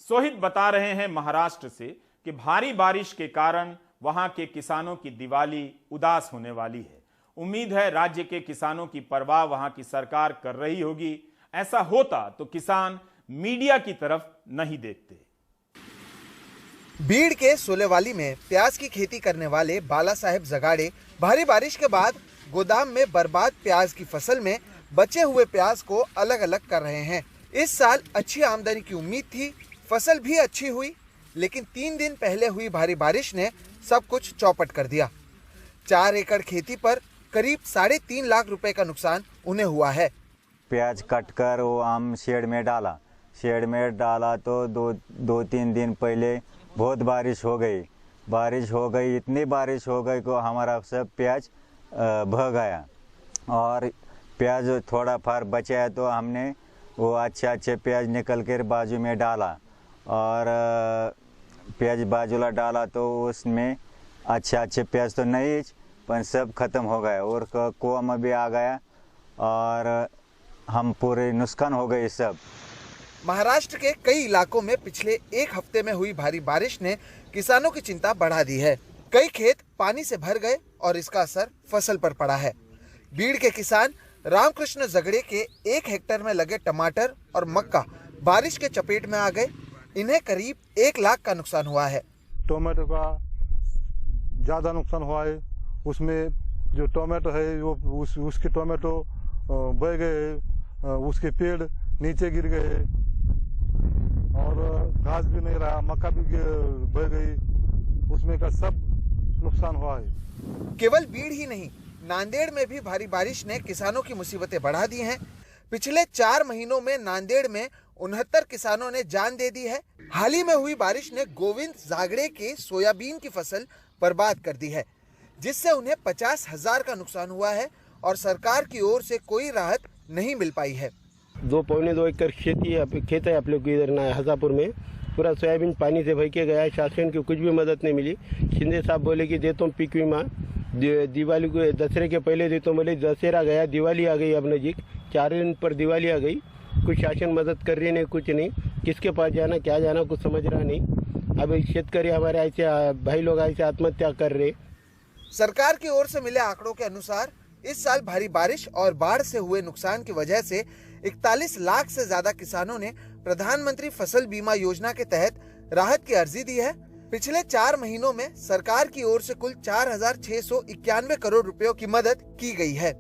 सोहित बता रहे हैं महाराष्ट्र से कि भारी बारिश के कारण वहां के किसानों की दिवाली उदास होने वाली है। उम्मीद है राज्य के किसानों की परवाह वहां की सरकार कर रही होगी। ऐसा होता तो किसान मीडिया की तरफ नहीं देखते। बीड़ के सोलेवाली में प्याज की खेती करने वाले बाला साहेब जगाड़े भारी बारिश के बाद गोदाम में बर्बाद प्याज की फसल में बचे हुए प्याज को अलग अलग कर रहे हैं। इस साल अच्छी आमदनी की उम्मीद थी, फसल भी अच्छी हुई, लेकिन 3 दिन पहले हुई भारी बारिश ने सब कुछ चौपट कर दिया। 4 एकड़ खेती पर करीब 3.5 लाख रुपए का नुकसान उन्हें हुआ है। प्याज कट कर वो हम शेड में डाला तो दो तीन दिन पहले बहुत बारिश हो गई, इतनी बारिश हो गई कि हमारा सब प्याज बह गया और प्याज थोड़ा फार बचा है तो हमने वो अच्छे प्याज निकल कर बाजू में डाला और प्याज बाजूला डाला तो उसमें अच्छे प्याज तो नहीं पर सब खत्म हो गया और कुआं में भी आ गया और हम पूरे नुकसान हो गए सब। महाराष्ट्र के कई इलाकों में पिछले 1 हफ्ते में हुई भारी बारिश ने किसानों की चिंता बढ़ा दी है। कई खेत पानी से भर गए और इसका असर फसल पर पड़ा है। बीड़ के किसान रामकृष्ण जगड़े के 1 हेक्टेयर में लगे टमाटर और मक्का बारिश के चपेट में आ गए। इन्हें करीब 1 लाख का नुकसान हुआ है। टोमेटो का ज्यादा नुकसान हुआ है। उसमें जो टोमेटो है वो उसके टोमेटो बह गए, उसके पेड़ नीचे गिर गए और घास भी नहीं रहा, मक्का भी बह गई, उसमें का सब नुकसान हुआ है। केवल बीड़ ही नहीं, नांदेड़ में भी भारी बारिश ने किसानों की मुसीबतें बढ़ा दी हैं। पिछले 4 महीनों में नांदेड़ में 69 किसानों ने जान दे दी है। हाल ही में हुई बारिश ने गोविंद जागड़े के सोयाबीन की फसल बर्बाद कर दी है, जिससे उन्हें 50,000 का नुकसान हुआ है और सरकार की ओर से कोई राहत नहीं मिल पाई है। 2.25 एकड़ खेत है आप लोग को इधर हजापुर में। पूरा सोयाबीन पानी से भर के गया है। शासन की कुछ भी मदद नहीं मिली। शिंदे साहब बोले कि देता हूँ पीक बीमा, दिवाली को दशहरे के पहले देता हूँ, बोले दशहरा गया, दिवाली आ गई अब नजीक, 4 दिन पर दिवाली आ गई। कुछ शासन मदद कर रही नहीं, कुछ नहीं, किसके पास जाना क्या जाना कुछ समझ रहा नहीं। अब शेतकरी हमारे ऐसे भाई लोग ऐसे आत्महत्या कर रहे। सरकार की ओर से मिले आंकड़ों के अनुसार इस साल भारी बारिश और बाढ़ से हुए नुकसान की वजह से 41 लाख से ज्यादा किसानों ने प्रधानमंत्री फसल बीमा योजना के तहत राहत की अर्जी दी है। पिछले 4 महीनों में सरकार की ओर से कुल 4,691 करोड़ रुपयों की मदद की गई है।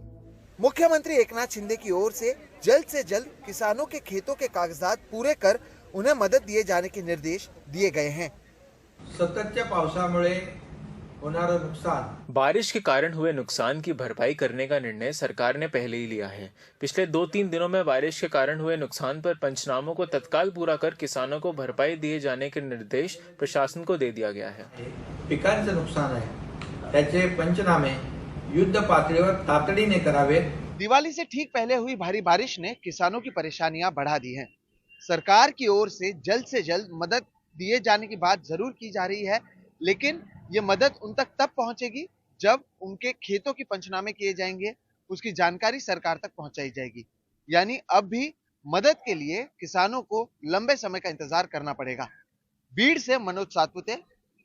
मुख्यमंत्री एकनाथ शिंदे की ओर से जल्द किसानों के खेतों के कागजात पूरे कर उन्हें मदद दिए जाने के निर्देश दिए गए हैं। सततच्या पावसामुळे होणारं नुकसान, बारिश के कारण हुए नुकसान की भरपाई करने का निर्णय सरकार ने पहले ही लिया है। पिछले 2-3 दिनों में बारिश के कारण हुए नुकसान पर पंचनामों को तत्काल पूरा कर किसानों को भरपाई दिए जाने के निर्देश प्रशासन को दे दिया गया है। पिकांचं नुकसान आहे त्याचे पंचनामे युद्ध पातळीवर तातडीने करावेत। दिवाली से ठीक पहले हुई भारी बारिश ने किसानों की परेशानियां बढ़ा दी हैं। सरकार की ओर से जल्द मदद दिए जाने की बात जरूर की जा रही है, लेकिन ये मदद उन तक तब पहुंचेगी जब उनके खेतों के पंचनामे किए जाएंगे, उसकी जानकारी सरकार तक पहुंचाई जाएगी। यानी अब भी मदद के लिए किसानों को लंबे समय का इंतजार करना पड़ेगा। बीड़ से मनोज सातपुते,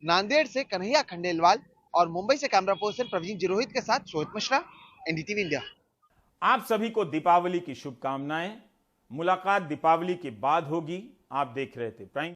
नांदेड़ से कन्हैया खंडेलवाल और मुंबई से कैमरा पर्सन प्रवीण जिरोहित के साथ सोहित मिश्रा, एनडीटीवी इंडिया। आप सभी को दीपावली की शुभकामनाएं। मुलाकात दीपावली के बाद होगी। आप देख रहे थे प्राइम।